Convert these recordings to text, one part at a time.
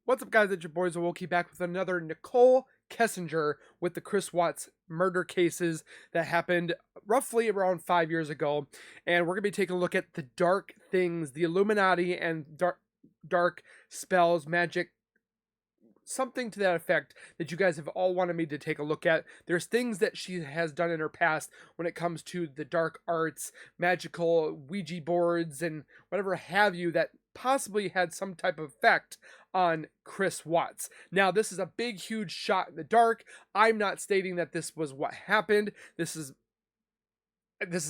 What's up, guys? It's your boys Awoki back with another Nichol Kessinger with the Chris Watts murder cases that happened roughly around 5 years ago. And we're going to be taking a look at the dark things, the Illuminati and dark spells, magic, something to that effect that you guys have all wanted me to take a look at. There's things that she has done in her past when it comes to the dark arts, magical Ouija boards, and whatever have you that possibly had some type of effect on Chris Watts. Now, this is a big, huge shot in the dark. I'm not stating that this was what happened. This is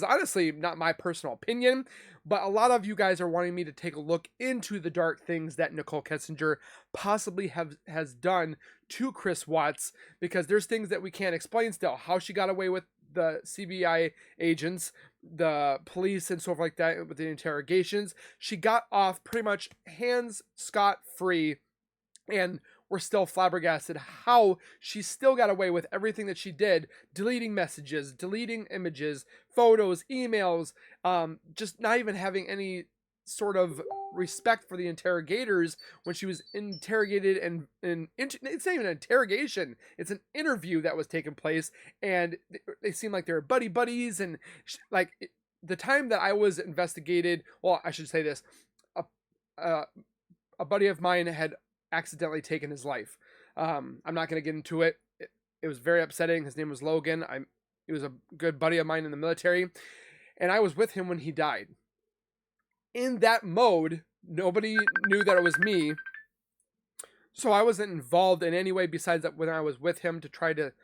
honestly not my personal opinion, but a lot of you guys are wanting me to take a look into the dark things that Nichol Kessinger possibly has done to Chris Watts, because there's things that we can't explain still. How she got away with the CBI agents, the police, and stuff like that with the interrogations. She got off pretty much hands scot-free, and we're still flabbergasted how she still got away with everything that she did, deleting messages, deleting images, photos, emails, just not even having any sort of respect for the interrogators when she was interrogated. And it's not even an interrogation, it's an interview that was taking place, and they seem like they're buddies. And the time that I was investigated, well, I should say this, a buddy of mine had accidentally taken his life. I'm not going to get into it. It was very upsetting. His name was Logan. He was a good buddy of mine in the military, and I was with him when he died. In that mode, nobody knew that it was me, so I wasn't involved in any way besides that when I was with him to try to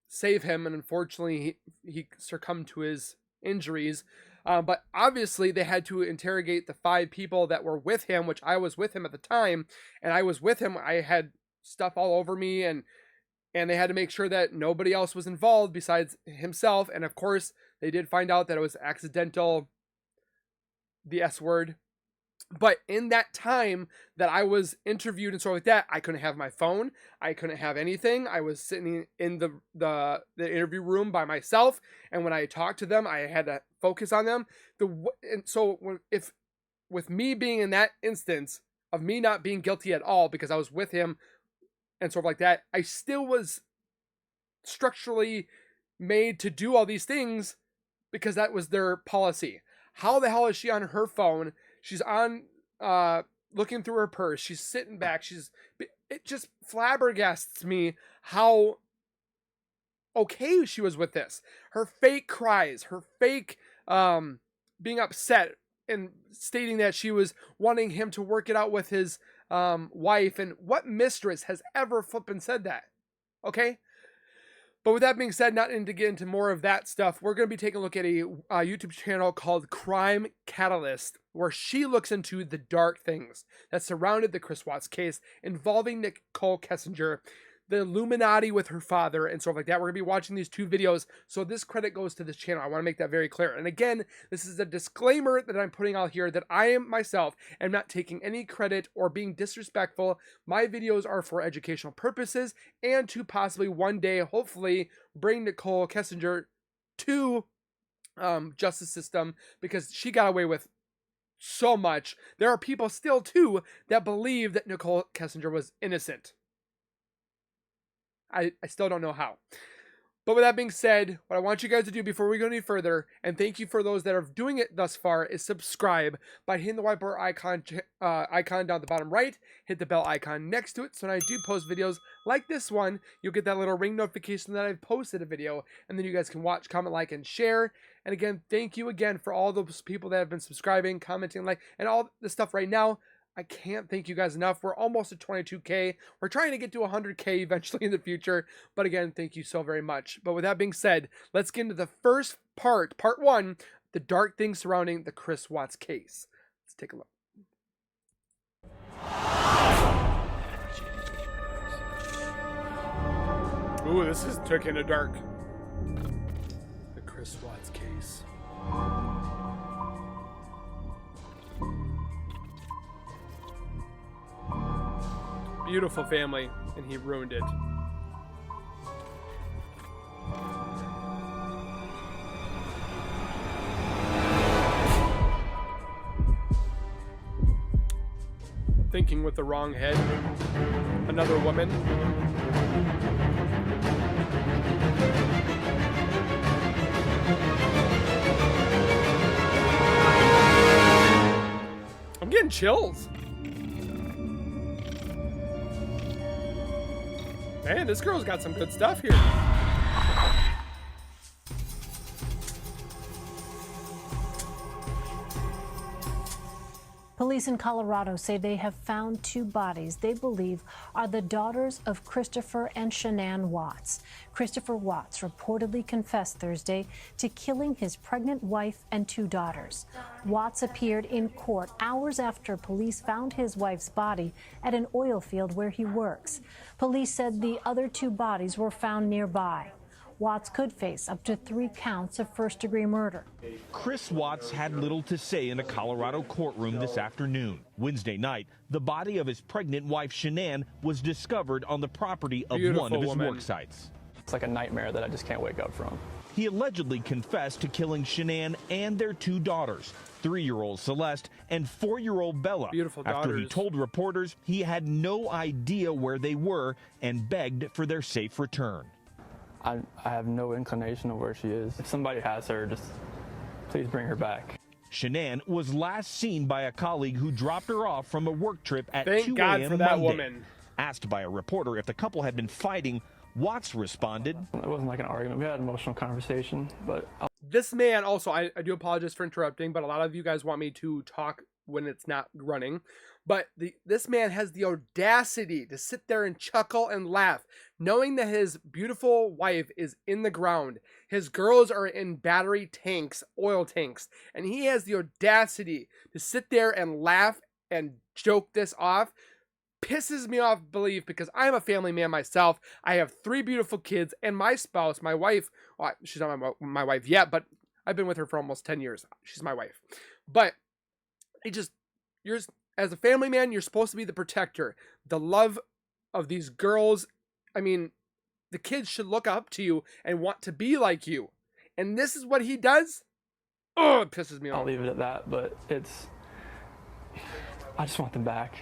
save him, and unfortunately he succumbed to his injuries. But obviously they had to interrogate the 5 people that were with him, which I was with him at the time, and I was with him. I had stuff all over me, and they had to make sure that nobody else was involved besides himself. And of course, they did find out that it was accidental, the S word. But in that time that I was interviewed and stuff like that, I couldn't have my phone. I couldn't have anything. I was sitting in the interview room by myself, and when I talked to them, I had to focus on them. With me being in that instance of me not being guilty at all because I was with him and sort of like that, I still was structurally made to do all these things because that was their policy. How the hell is she on her phone? She's on, looking through her purse. She's sitting back. It just flabbergasts me how okay she was with this. Her fake cries, her fake, being upset and stating that she was wanting him to work it out with his, wife. And what mistress has ever flippin' said that? Okay? But with that being said, not to get into more of that stuff, we're going to be taking a look at a YouTube channel called Crime Catalyst, where she looks into the dark things that surrounded the Chris Watts case involving Nichol Kessinger, the Illuminati with her father, and stuff like that. We're going to be watching these 2 videos, so this credit goes to this channel. I want to make that very clear. And again, this is a disclaimer that I'm putting out here that I am myself am not taking any credit or being disrespectful. My videos are for educational purposes and to possibly one day, hopefully, bring Nichol Kessinger to justice system, because she got away with so much. There are people still, too, that believe that Nichol Kessinger was innocent. I still don't know how. But with that being said, what I want you guys to do before we go any further, and thank you for those that are doing it thus far, is subscribe by hitting the white bar icon down the bottom right. Hit the bell icon next to it, so when I do post videos like this one, you'll get that little ring notification that I've posted a video, and then you guys can watch, comment, like, and share. And again, thank you again for all those people that have been subscribing, commenting, like, and all the stuff right now. I can't thank you guys enough. We're almost at 22K. We're trying to get to 100K eventually in the future. But again, thank you so very much. But with that being said, let's get into the first part 1, the dark things surrounding the Chris Watts case. Let's take a look. Ooh, this is taking a dark. The Chris Watts case. Beautiful family, and he ruined it. Thinking with the wrong head. Another woman. I'm getting chills. Man, this girl's got some good stuff here. Police in Colorado say they have found 2 bodies they believe are the daughters of Christopher and Shanann Watts. Christopher Watts reportedly confessed Thursday to killing his pregnant wife and 2 daughters. Watts appeared in court hours after police found his wife's body at an oil field where he works. Police said the other 2 bodies were found nearby. Watts could face up to 3 counts of first-degree murder. Chris Watts had little to say in a Colorado courtroom this afternoon. Wednesday night, the body of his pregnant wife, Shanann, was discovered on the property of one of his work sites. It's like a nightmare that I just can't wake up from. He allegedly confessed to killing Shanann and their 2 daughters, 3-year-old Celeste and 4-year-old Bella. Beautiful daughters. After he told reporters he had no idea where they were and begged for their safe return. I have no inclination of where she is. If somebody has her, just please bring her back. Shanann was last seen by a colleague who dropped her off from a work trip at 2 a.m. Thank God for that Monday. woman. Asked by a reporter if the couple had been fighting, Watts responded, It wasn't like an argument. We had an emotional conversation, but This man also, I do apologize for interrupting, but a lot of you guys want me to talk when it's not running. But this man has the audacity to sit there and chuckle and laugh, knowing that his beautiful wife is in the ground. His girls are in battery tanks, oil tanks, and he has the audacity to sit there and laugh and joke this off. Pisses me off, believe, because I'm a family man myself. I have 3 beautiful kids, and my spouse, my wife, well, she's not my wife yet, but I've been with her for almost 10 years. She's my wife. But as a family man, you're supposed to be the protector, the love of these girls. I mean, the kids should look up to you and want to be like you. And this is what he does? Oh, it pisses me off. I'll leave it at that, but I just want them back.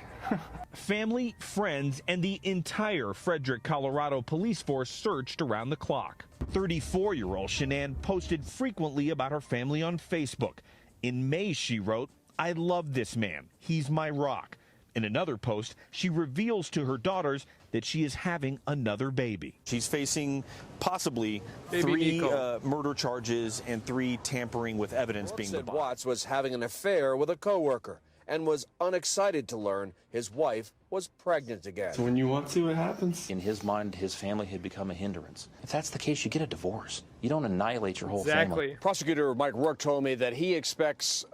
family, friends, and the entire Frederick, Colorado police force searched around the clock. 34-year-old Shanann posted frequently about her family on Facebook. In May, she wrote, "I love this man. He's my rock." In another post, she reveals to her daughters that she is having another baby. She's facing possibly Baby 3 Nichol. murder charges and 3 tampering with evidence being the said bottom. Watts was having an affair with a coworker and was unexcited to learn his wife was pregnant again. When you want to, it happens. In his mind, his family had become a hindrance. If that's the case, you get a divorce. You don't annihilate your whole family. Exactly. Prosecutor Mike Rourke told me that he expects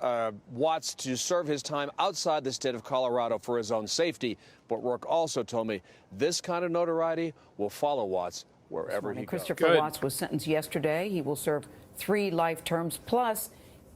Watts to serve his time outside the state of Colorado for his own safety. But Rourke also told me this kind of notoriety will follow Watts wherever he goes. Christopher Watts was sentenced yesterday. He will serve 3 life terms plus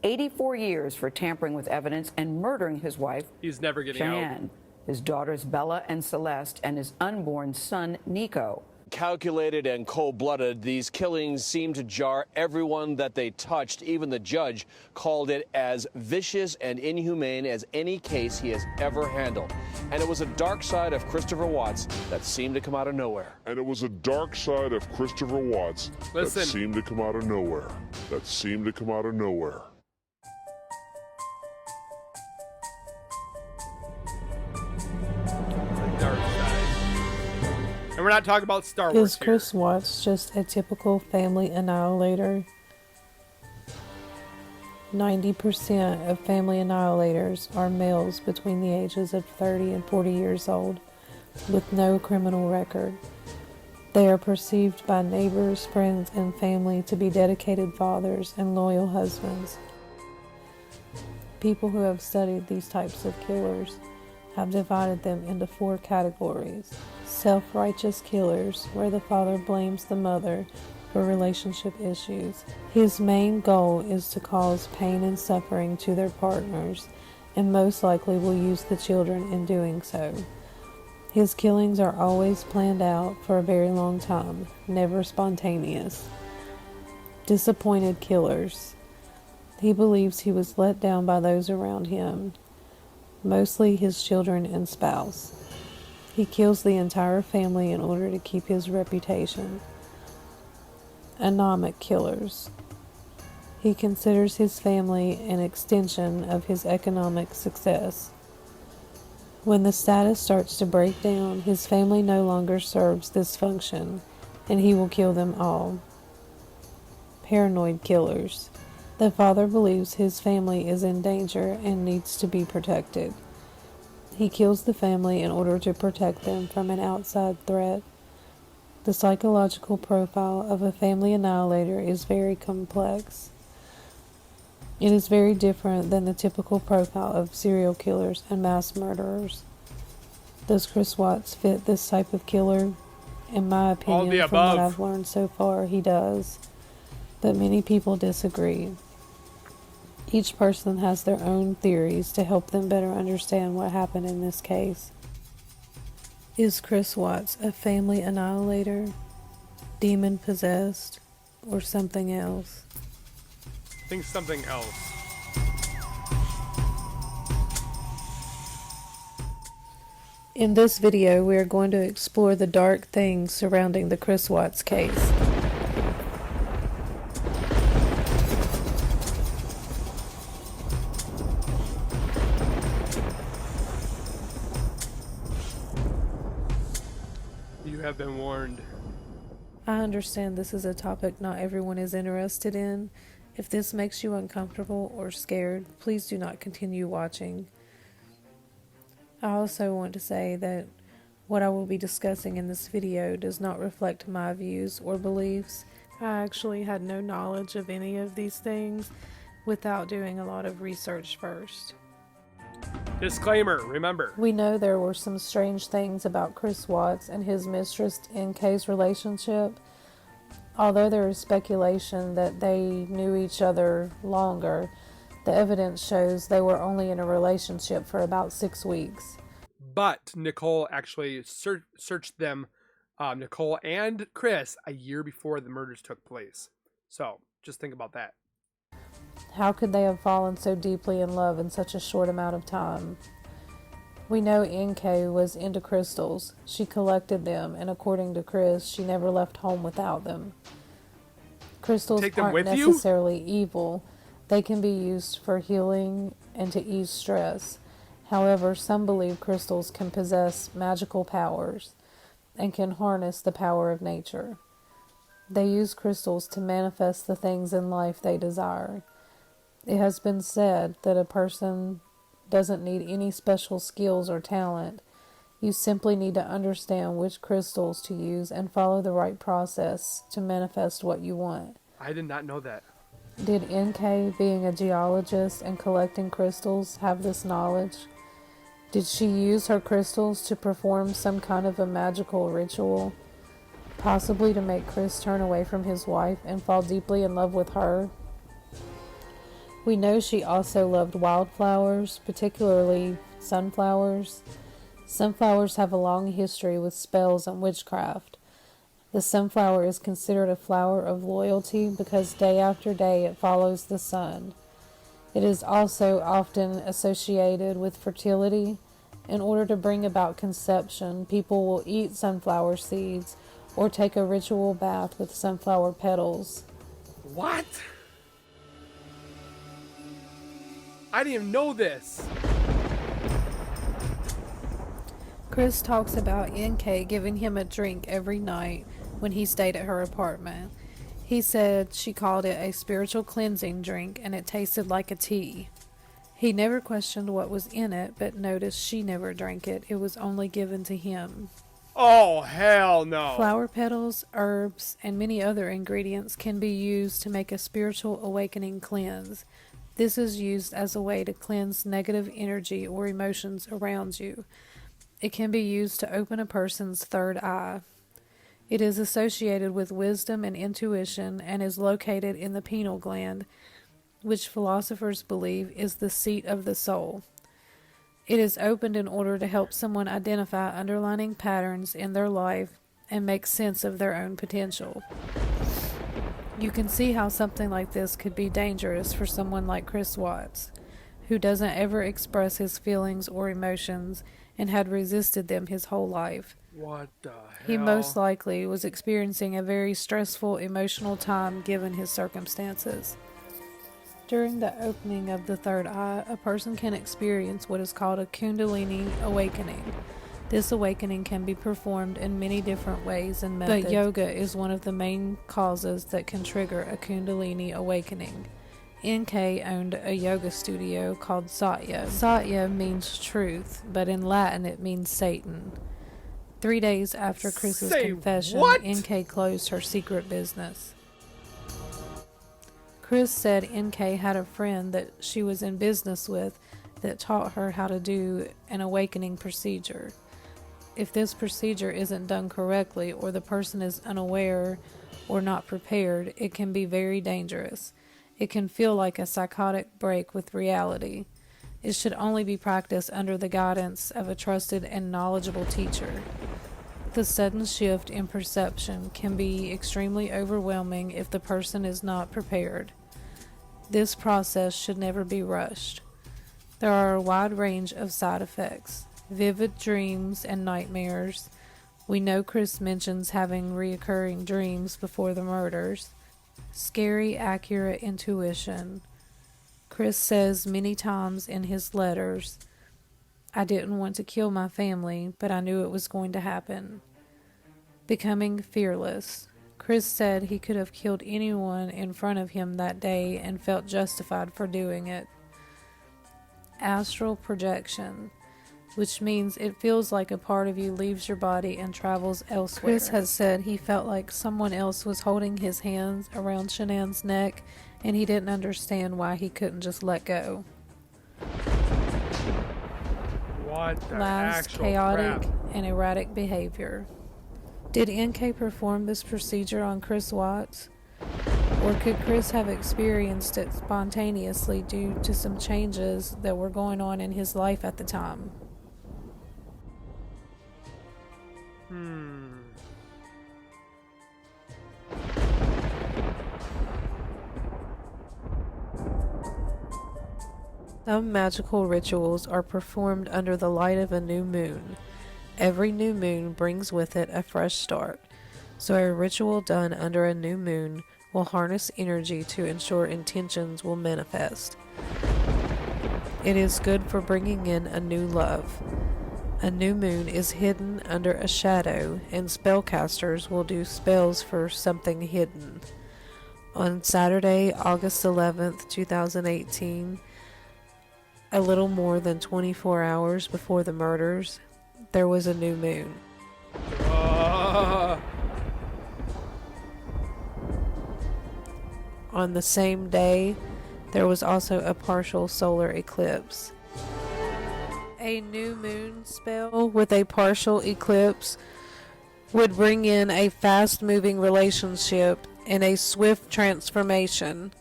84 years for tampering with evidence and murdering his wife, He's never getting out. Shanann, his daughters Bella and Celeste, and his unborn son Nico. Calculated and cold-blooded, these killings seem to jar everyone that they touched. Even the judge called it as vicious and inhumane as any case he has ever handled. And it was a dark side of Christopher Watts that seemed to come out of nowhere. And it was a dark side of Christopher Watts Listen. that seemed to come out of nowhere. That seemed to come out of nowhere. Dark side. And we're not talking about Star Wars Is Chris Watts just a typical family annihilator? 90% of family annihilators are males between the ages of 30 and 40 years old with no criminal record. They are perceived by neighbors, friends, and family to be dedicated fathers and loyal husbands. People who have studied these types of killers have divided them into 4 categories. Self-righteous killers, where the father blames the mother for relationship issues. His main goal is to cause pain and suffering to their partners, and most likely will use the children in doing so. His killings are always planned out for a very long time, never spontaneous. Disappointed killers. He believes he was let down by those around him. mostly his children and spouse. He kills the entire family in order to keep his reputation. Anomic killers. He considers his family an extension of his economic success. When the status starts to break down, his family no longer serves this function, and he will kill them all. Paranoid killers. The father believes his family is in danger and needs to be protected. He kills the family in order to protect them from an outside threat. The psychological profile of a family annihilator is very complex. It is very different than the typical profile of serial killers and mass murderers. Does Chris Watts fit this type of killer? In my opinion, from what I've learned so far, he does. But many people disagree. Each person has their own theories to help them better understand what happened in this case. Is Chris Watts a family annihilator, demon possessed, or something else? I think something else. In this video, we are going to explore the dark things surrounding the Chris Watts case. You have been warned. I understand this is a topic not everyone is interested in. If this makes you uncomfortable or scared, please do not continue watching. I also want to say that what I will be discussing in this video does not reflect my views or beliefs. I actually had no knowledge of any of these things without doing a lot of research first. Disclaimer, remember. We know there were some strange things about Chris Watts and his mistress NK's relationship. Although there is speculation that they knew each other longer, the evidence shows they were only in a relationship for about 6 weeks. But Nichol actually searched them, Nichol and Chris, a year before the murders took place. So just think about that. How could they have fallen so deeply in love in such a short amount of time? We know NK was into crystals. She collected them, and according to Chris, she never left home without them. Crystals aren't necessarily evil. They can be used for healing and to ease stress. However, some believe crystals can possess magical powers and can harness the power of nature. They use crystals to manifest the things in life they desire. It has been said that a person doesn't need any special skills or talent. You simply need to understand which crystals to use and follow the right process to manifest what you want. I did not know that. Did NK, being a geologist and collecting crystals, have this knowledge? Did she use her crystals to perform some kind of a magical ritual? Possibly to make Chris turn away from his wife and fall deeply in love with her? We know she also loved wildflowers, particularly sunflowers. Sunflowers have a long history with spells and witchcraft. The sunflower is considered a flower of loyalty because day after day it follows the sun. It is also often associated with fertility. In order to bring about conception, people will eat sunflower seeds or take a ritual bath with sunflower petals. What? I didn't even know this. Chris talks about NK giving him a drink every night when he stayed at her apartment. He said she called it a spiritual cleansing drink and it tasted like a tea. He never questioned what was in it, but noticed she never drank it. It was only given to him. Oh, hell no. Flower petals, herbs, and many other ingredients can be used to make a spiritual awakening cleanse. This is used as a way to cleanse negative energy or emotions around you. It can be used to open a person's third eye. It is associated with wisdom and intuition and is located in the pineal gland, which philosophers believe is the seat of the soul. It is opened in order to help someone identify underlying patterns in their life and make sense of their own potential. You can see how something like this could be dangerous for someone like Chris Watts, who doesn't ever express his feelings or emotions and had resisted them his whole life. What the hell? He most likely was experiencing a very stressful emotional time given his circumstances. During the opening of the third eye, a person can experience what is called a Kundalini awakening. This awakening can be performed in many different ways and methods, but yoga is one of the main causes that can trigger a Kundalini awakening. NK owned a yoga studio called Satya. Satya means truth, but in Latin it means Satan. 3 days after Chris's confession, NK closed her secret business. Chris said NK had a friend that she was in business with that taught her how to do an awakening procedure. If this procedure isn't done correctly or the person is unaware or not prepared, it can be very dangerous. It can feel like a psychotic break with reality. It should only be practiced under the guidance of a trusted and knowledgeable teacher. The sudden shift in perception can be extremely overwhelming if the person is not prepared. This process should never be rushed. There are a wide range of side effects. Vivid dreams and nightmares. We know Chris mentions having reoccurring dreams before the murders. Scary, accurate intuition. Chris says many times in his letters, "I didn't want to kill my family, but I knew it was going to happen." Becoming fearless. Chris said he could have killed anyone in front of him that day and felt justified for doing it. Astral projection, which means it feels like a part of you leaves your body and travels elsewhere. Chris has said he felt like someone else was holding his hands around Shanann's neck and he didn't understand why he couldn't just let go. What the Last, actual chaotic crap? and erratic behavior. Did NK perform this procedure on Chris Watts? Or could Chris have experienced it spontaneously due to some changes that were going on in his life at the time? Some magical rituals are performed under the light of a new moon. Every new moon brings with it a fresh start, so a ritual done under a new moon will harness energy to ensure intentions will manifest. It is good for bringing in a new love. A new moon is hidden under a shadow, and spellcasters will do spells for something hidden. On Saturday, August 11th, 2018, a little more than 24 hours before the murders, there was a new moon. On the same day, there was also a partial solar eclipse. A new moon spell with a partial eclipse would bring in a fast-moving relationship and a swift transformation.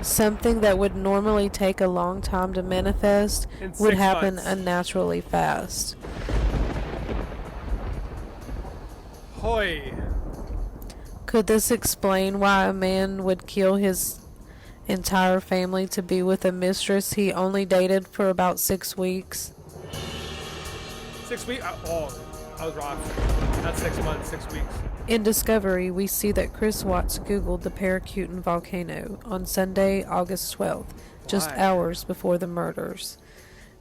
Something that would normally take a long time to manifest would happen unnaturally fast. Hoy. Could this explain why a man would kill his entire family to be with a mistress he only dated for about 6 weeks? 6 weeks? Oh, I was wrong. Not 6 months, 6 weeks. In Discovery, we see that Chris Watts Googled the Paracutan volcano on Sunday, August 12th, just hours before the murders.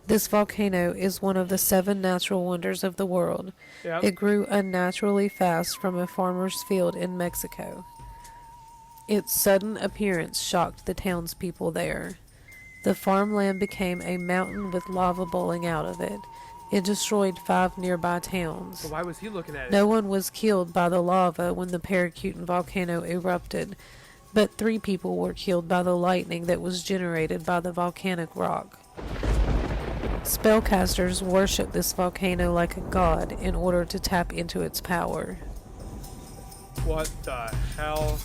This volcano is one of the 7 natural wonders of the world. Yep. It grew unnaturally fast from a farmer's field in Mexico. Its sudden appearance shocked the townspeople there. The farmland became a mountain with lava bowling out of it. It destroyed 5 nearby towns. So why was he looking at it? No one was killed by the lava when the Paracutan volcano erupted, but 3 people were killed by the lightning that was generated by the volcanic rock. Spellcasters worship this volcano like a god in order to tap into its power. What the hell?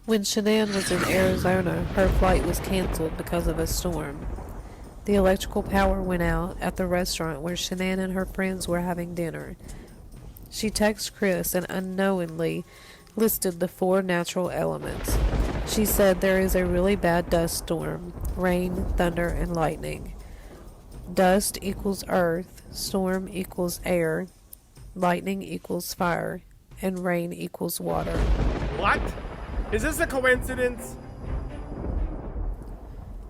When Shanann was in Arizona, her flight was canceled because of a storm. The electrical power went out at the restaurant where Shanann and her friends were having dinner. She texted Chris and unknowingly listed the 4 natural elements. She said there is a really bad dust storm, rain, thunder, and lightning. Dust equals earth, storm equals air, lightning equals fire, and rain equals water. What? Is this a coincidence?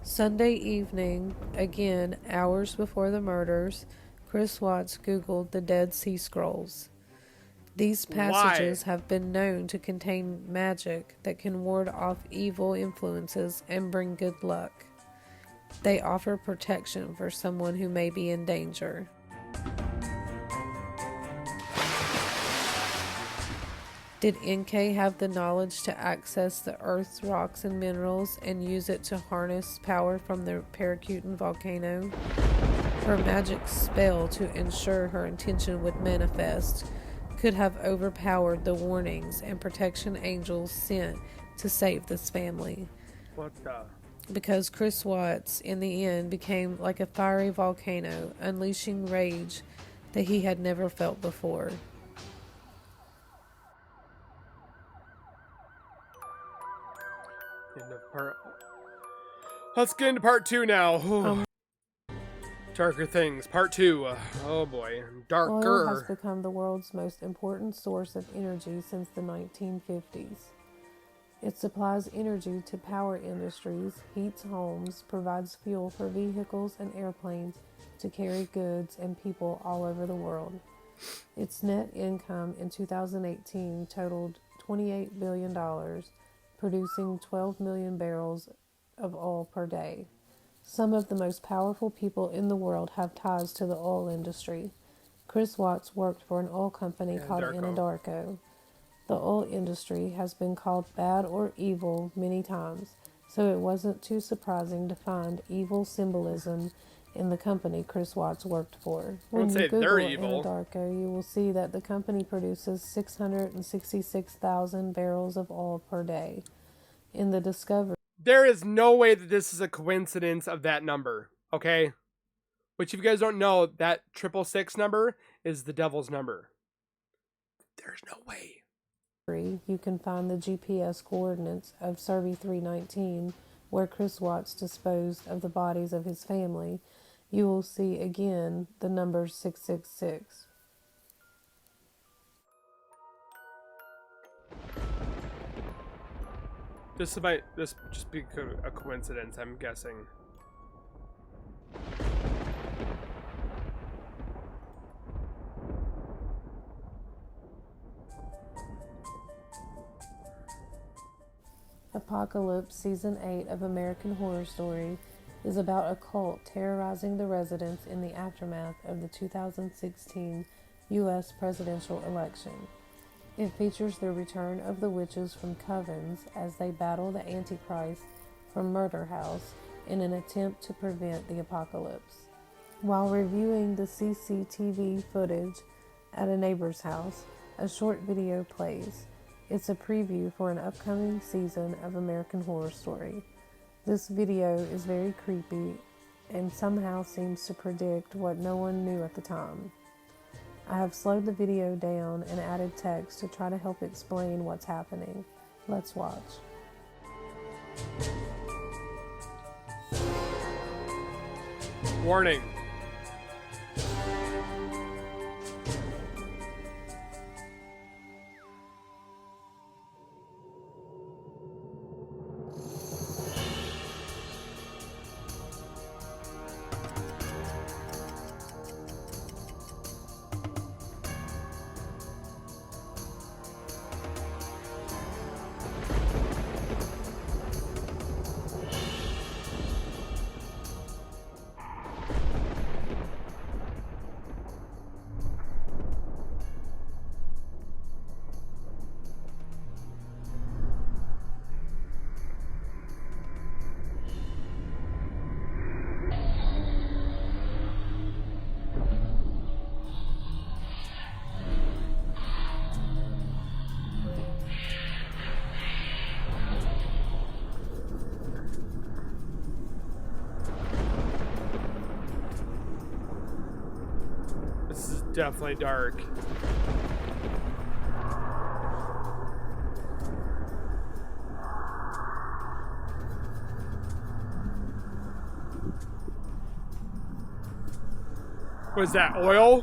Sunday evening, again hours before the murders, Chris Watts Googled the Dead Sea Scrolls. These passages have been known to contain magic that can ward off evil influences and bring good luck. They offer protection for someone who may be in danger. Did NK have the knowledge to access the Earth's rocks and minerals and use it to harness power from the Paracutan volcano? Her magic spell to ensure her intention would manifest could have overpowered the warnings and protection angels sent to save this family. What the? Because Chris Watts, in the end, became like a fiery volcano, unleashing rage that he had never felt before. Let's get into part 2 now. Darker things, part 2. Oh boy, darker. Oil has become the world's most important source of energy since the 1950s. It supplies energy to power industries, heats homes, provides fuel for vehicles and airplanes to carry goods and people all over the world. Its net income in 2018 totaled $28 billion, producing 12 million barrels of oil per day. Some of the most powerful people in the world have ties to the oil industry. Chris Watts worked for an oil company called Anadarko. The oil industry has been called bad or evil many times, so it wasn't too surprising to find evil symbolism in the company Chris Watts worked for. When you Google Anadarko, you will see that the company produces 666,000 barrels of oil per day. In the discovery, there is no way that this is a coincidence of that number, okay? Which, if you guys don't know, that 666 number is the devil's number. There's no way. You can find the GPS coordinates of Survey 319, where Chris Watts disposed of the bodies of his family. You will see again the number 666. This might just be a coincidence, I'm guessing. Apocalypse Season 8 of American Horror Story is about a cult terrorizing the residents in the aftermath of the 2016 U.S. presidential election. It features the return of the witches from Covens as they battle the Antichrist from Murder House in an attempt to prevent the apocalypse. While reviewing the CCTV footage at a neighbor's house, a short video plays. It's a preview for an upcoming season of American Horror Story. This video is very creepy and somehow seems to predict what no one knew at the time. I have slowed the video down and added text to try to help explain what's happening. Let's watch. Warning. This is definitely dark. Was that oil?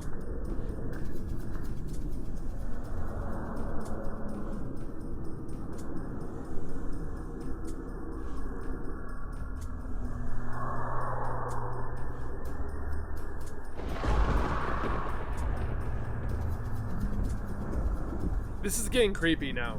This is getting creepy now.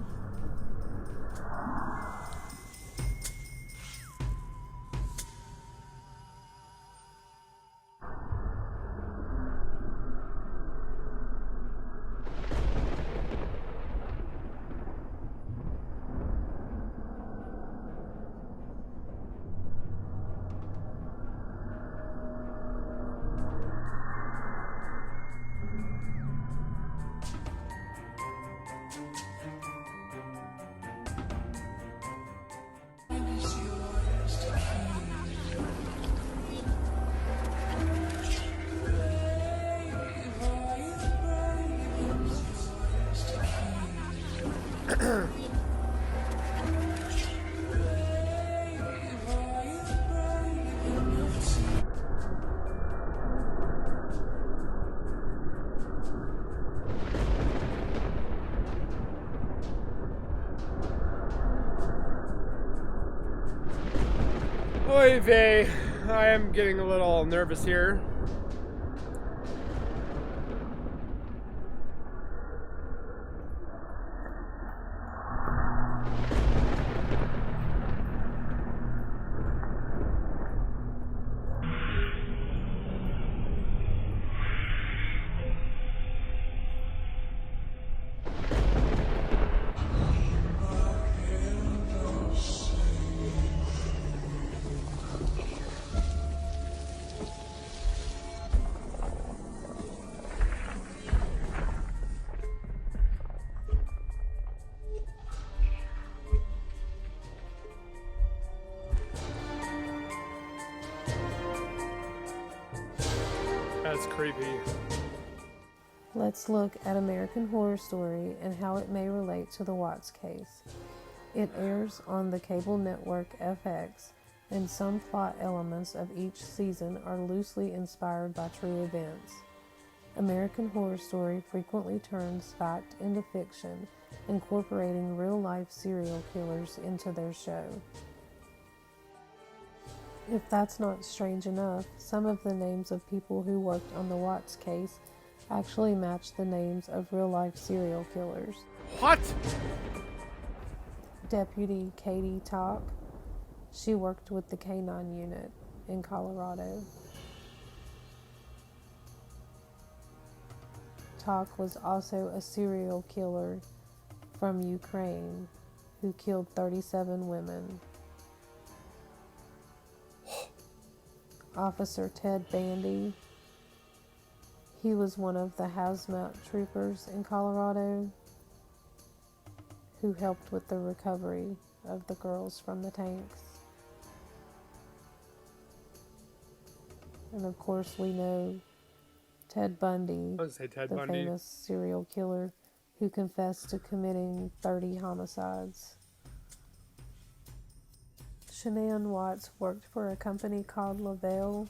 Oy vey, I am getting a little nervous here. That's creepy. Let's look at American Horror Story and how it may relate to the Watts case. It airs on the cable network FX, and some plot elements of each season are loosely inspired by true events. American Horror Story frequently turns fact into fiction, incorporating real-life serial killers into their show. If that's not strange enough, some of the names of people who worked on the Watts case actually match the names of real-life serial killers. What? Deputy Katie Talk. She worked with the K-9 unit in Colorado. Talk was also a serial killer from Ukraine who killed 37 women. Officer Ted Bandy. He was one of the hazmat troopers in Colorado who helped with the recovery of the girls from the tanks. And of course we know Ted Bundy, I was gonna say Ted the Bundy. famous serial killer who confessed to committing 30 homicides. Shanann Watts worked for a company called Lavelle.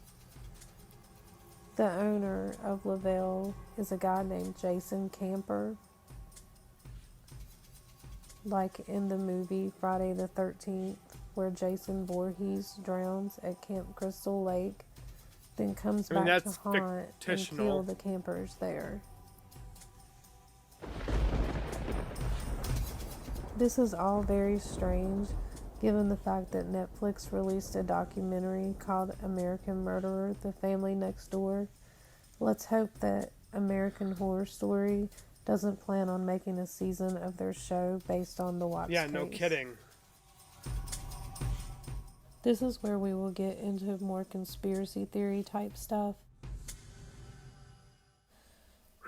The owner of Lavelle is a guy named Jason Camper. Like in the movie Friday the 13th, where Jason Voorhees drowns at Camp Crystal Lake, then comes back to that's haunt and fictional. kill the campers there. This is all very strange, given the fact that Netflix released a documentary called American Murderer, The Family Next Door. Let's hope that American Horror Story doesn't plan on making a season of their show based on the Watts Yeah, no case. kidding. This is where we will get into more conspiracy theory type stuff.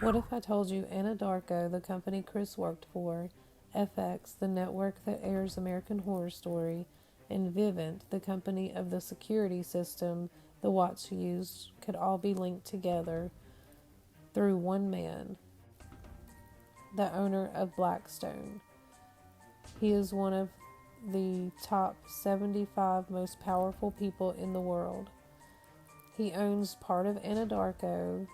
What if I told you Anadarko, the company Chris worked for, FX, the network that airs American Horror Story, and Vivint, the company of the security system the Watts used, could all be linked together through one man, the owner of Blackstone. He is one of the top 75 most powerful people in the world. He owns part of Anadarko,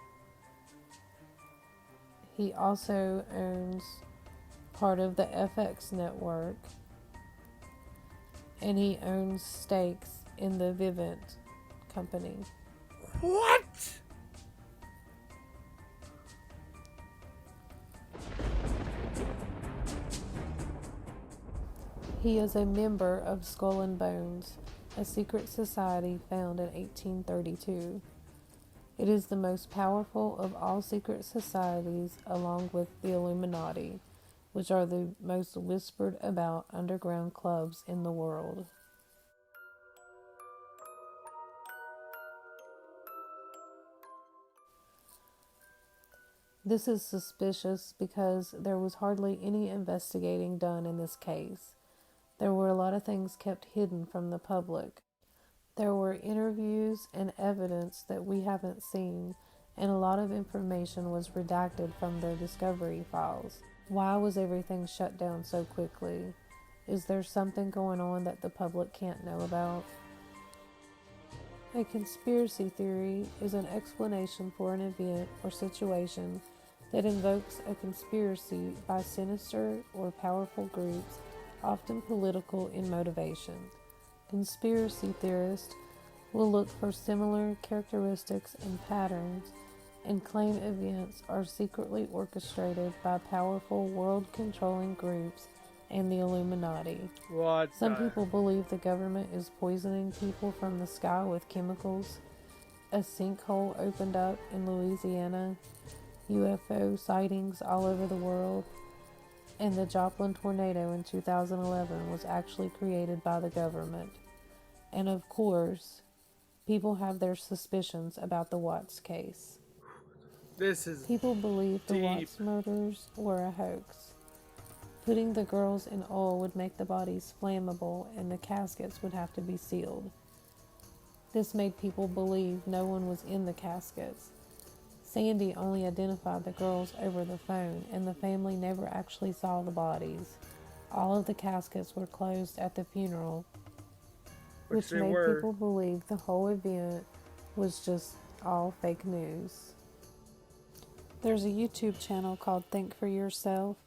He also owns part of the FX network, and he owns stakes in the Vivint company. What? He is a member of Skull and Bones, a secret society found in 1832. It is the most powerful of all secret societies, along with the Illuminati, which are the most whispered about underground clubs in the world. This is suspicious because there was hardly any investigating done in this case. There were a lot of things kept hidden from the public. There were interviews and evidence that we haven't seen, and a lot of information was redacted from their discovery files. Why was everything shut down so quickly? Is there something going on that the public can't know about? A conspiracy theory is an explanation for an event or situation that invokes a conspiracy by sinister or powerful groups, often political in motivation. Conspiracy theorists will look for similar characteristics and patterns and claim events are secretly orchestrated by powerful world-controlling groups and the Illuminati. Some people believe the government is poisoning people from the sky with chemicals. A sinkhole opened up in Louisiana. UFO sightings all over the world. And the Joplin tornado in 2011 was actually created by the government. And of course, people have their suspicions about the Watts case. People believe the Watts murders were a hoax. Putting the girls in oil would make the bodies flammable and the caskets would have to be sealed. This made people believe no one was in the caskets. Sandy only identified the girls over the phone, and the family never actually saw the bodies. All of the caskets were closed at the funeral, which made people believe the whole event was just all fake news. There's a YouTube channel called Think for Yourself.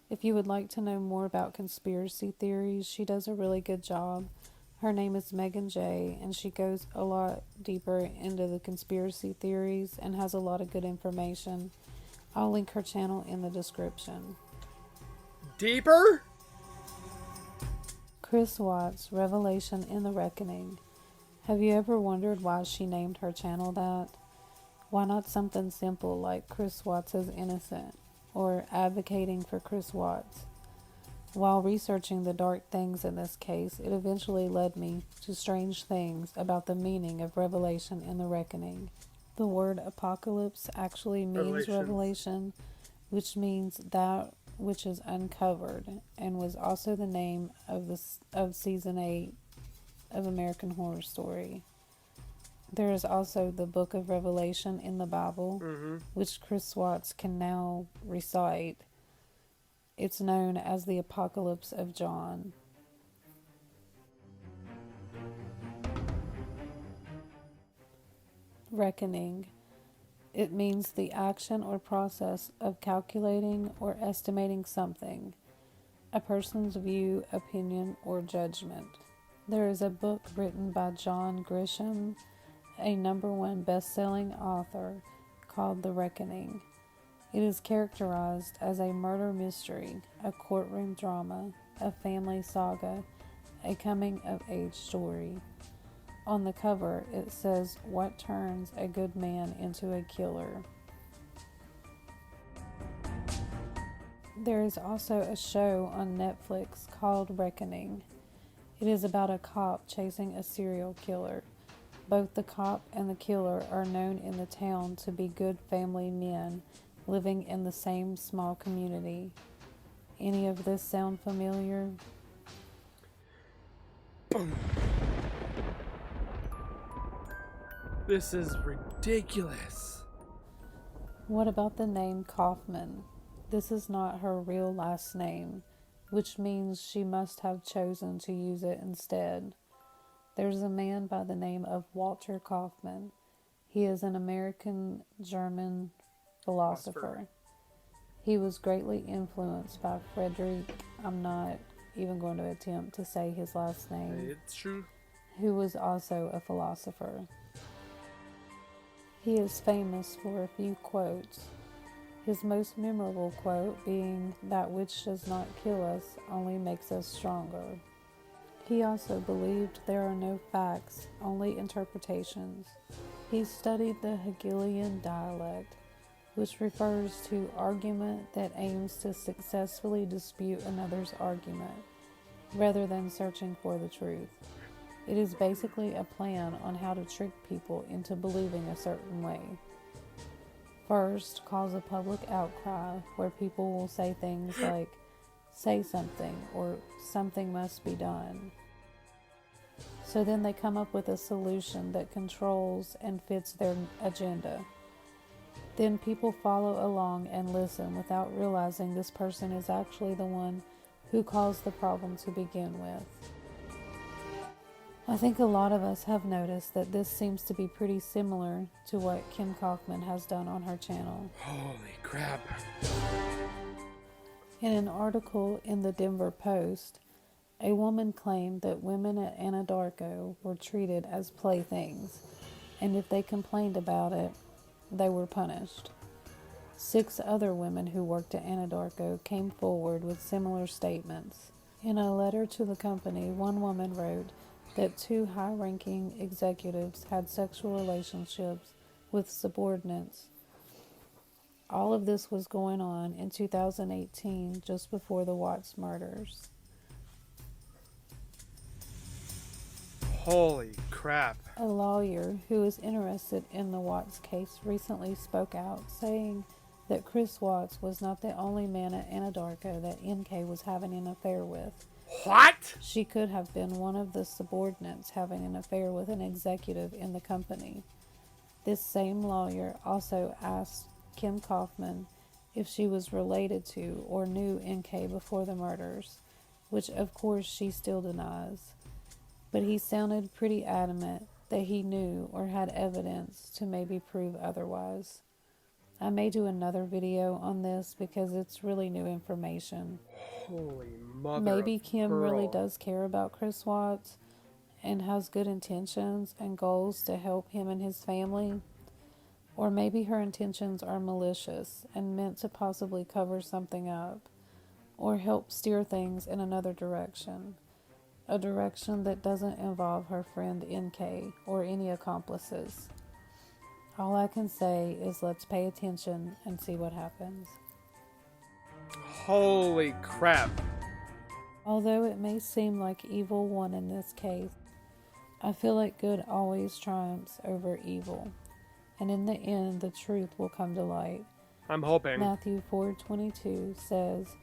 If you would like to know more about conspiracy theories, she does a really good job. Her name is Megan J, and she goes a lot deeper into the conspiracy theories and has a lot of good information. I'll link her channel in the description. Deeper? Chris Watts, Revelation in the Reckoning. Have you ever wondered why she named her channel that? Why not something simple like Chris Watts is innocent, or advocating for Chris Watts? While researching the dark things in this case, it eventually led me to strange things about the meaning of Revelation in the Reckoning. The word apocalypse actually means revelation, which means that which is uncovered, and was also the name of season 8 of American Horror Story. There is also the book of Revelation in the Bible, which Chris Watts can now recite. It's known as the Apocalypse of John. Reckoning. It means the action or process of calculating or estimating something, a person's view, opinion, or judgment. There is a book written by John Grisham, a #1 best-selling author, called The Reckoning. It is characterized as a murder mystery, a courtroom drama, a family saga, a coming-of-age story. On the cover, it says, "What turns a good man into a killer?" There is also a show on Netflix called Reckoning. It is about a cop chasing a serial killer. Both the cop and the killer are known in the town to be good family men living in the same small community. Any of this sound familiar? This is ridiculous. What about the name Kaufman? This is not her real last name, which means she must have chosen to use it instead. There's a man by the name of Walter Kaufman. He is an American-German philosopher. He was greatly influenced by Frederick, I'm not even going to attempt to say his last name. It's true. Who was also a philosopher. He is famous for a few quotes. His most memorable quote being, "That which does not kill us only makes us stronger." He also believed there are no facts, only interpretations. He studied the Hegelian dialect, which refers to argument that aims to successfully dispute another's argument, rather than searching for the truth. It is basically a plan on how to trick people into believing a certain way. First, cause a public outcry where people will say things like, "Say something," or "Something must be done." So then they come up with a solution that controls and fits their agenda. Then people follow along and listen without realizing this person is actually the one who caused the problem to begin with. I think a lot of us have noticed that this seems to be pretty similar to what Kim Kaufman has done on her channel. Holy crap. In an article in the Denver Post, a woman claimed that women at Anadarko were treated as playthings, and if they complained about it, they were punished. 6 other women who worked at Anadarko came forward with similar statements. In a letter to the company, one woman wrote that 2 high-ranking executives had sexual relationships with subordinates. All of this was going on in 2018, just before the Watts murders. Holy crap. A lawyer who is interested in the Watts case recently spoke out, saying that Chris Watts was not the only man at Anadarko that NK was having an affair with. What? She could have been one of the subordinates having an affair with an executive in the company. This same lawyer also asked Kim Kaufman if she was related to or knew NK before the murders, which of course she still denies. But he sounded pretty adamant that he knew or had evidence to maybe prove otherwise. I may do another video on this because it's really new information. Holy mother Maybe of Kim pearl. really does care about Chris Watts and has good intentions and goals to help him and his family. Or maybe her intentions are malicious and meant to possibly cover something up or help steer things in another direction. A direction that doesn't involve her friend NK or any accomplices. All I can say is let's pay attention and see what happens. Holy crap. Although it may seem like evil won in this case, I feel like good always triumphs over evil. And in the end, the truth will come to light. I'm hoping. Matthew 4:22 says,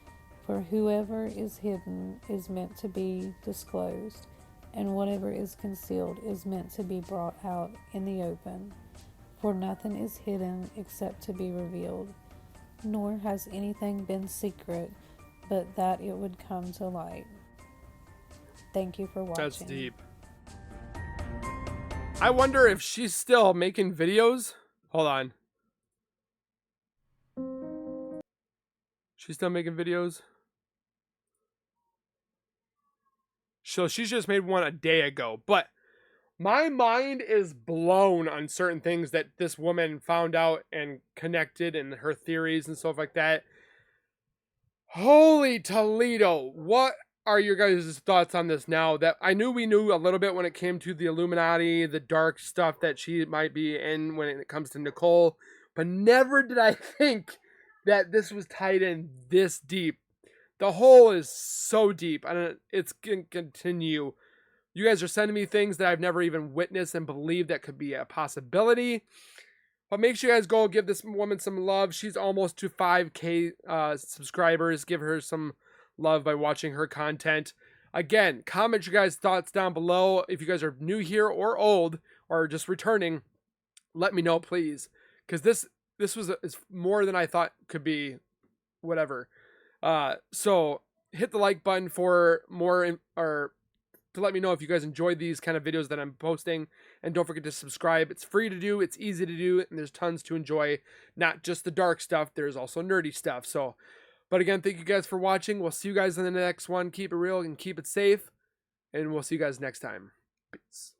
"For whoever is hidden is meant to be disclosed, and whatever is concealed is meant to be brought out in the open. For nothing is hidden except to be revealed, nor has anything been secret, but that it would come to light." Thank you for watching. That's deep. I wonder if she's still making videos. Hold on. She's still making videos? So she's just made one a day ago. But my mind is blown on certain things that this woman found out and connected and her theories and stuff like that. Holy Toledo. What are your guys' thoughts on this now? That I knew we knew a little bit when it came to the Illuminati, the dark stuff that she might be in when it comes to Nichol. But never did I think that this was tied in this deep. The hole is so deep. It's going to continue. You guys are sending me things that I've never even witnessed and believed that could be a possibility. But make sure you guys go give this woman some love. She's almost to 5K subscribers. Give her some love by watching her content. Again, comment your guys' thoughts down below. If you guys are new here or old or just returning, let me know, please. Because this is more than I thought could be. Whatever. So hit the like button for more or to let me know if you guys enjoyed these kind of videos that I'm posting. And don't forget to subscribe. It's free to do, it's easy to do, and there's tons to enjoy. Not just the dark stuff, there's also nerdy stuff. So, but again, thank you guys for watching. We'll see you guys in the next one. Keep it real and keep it safe. And we'll see you guys next time. Peace.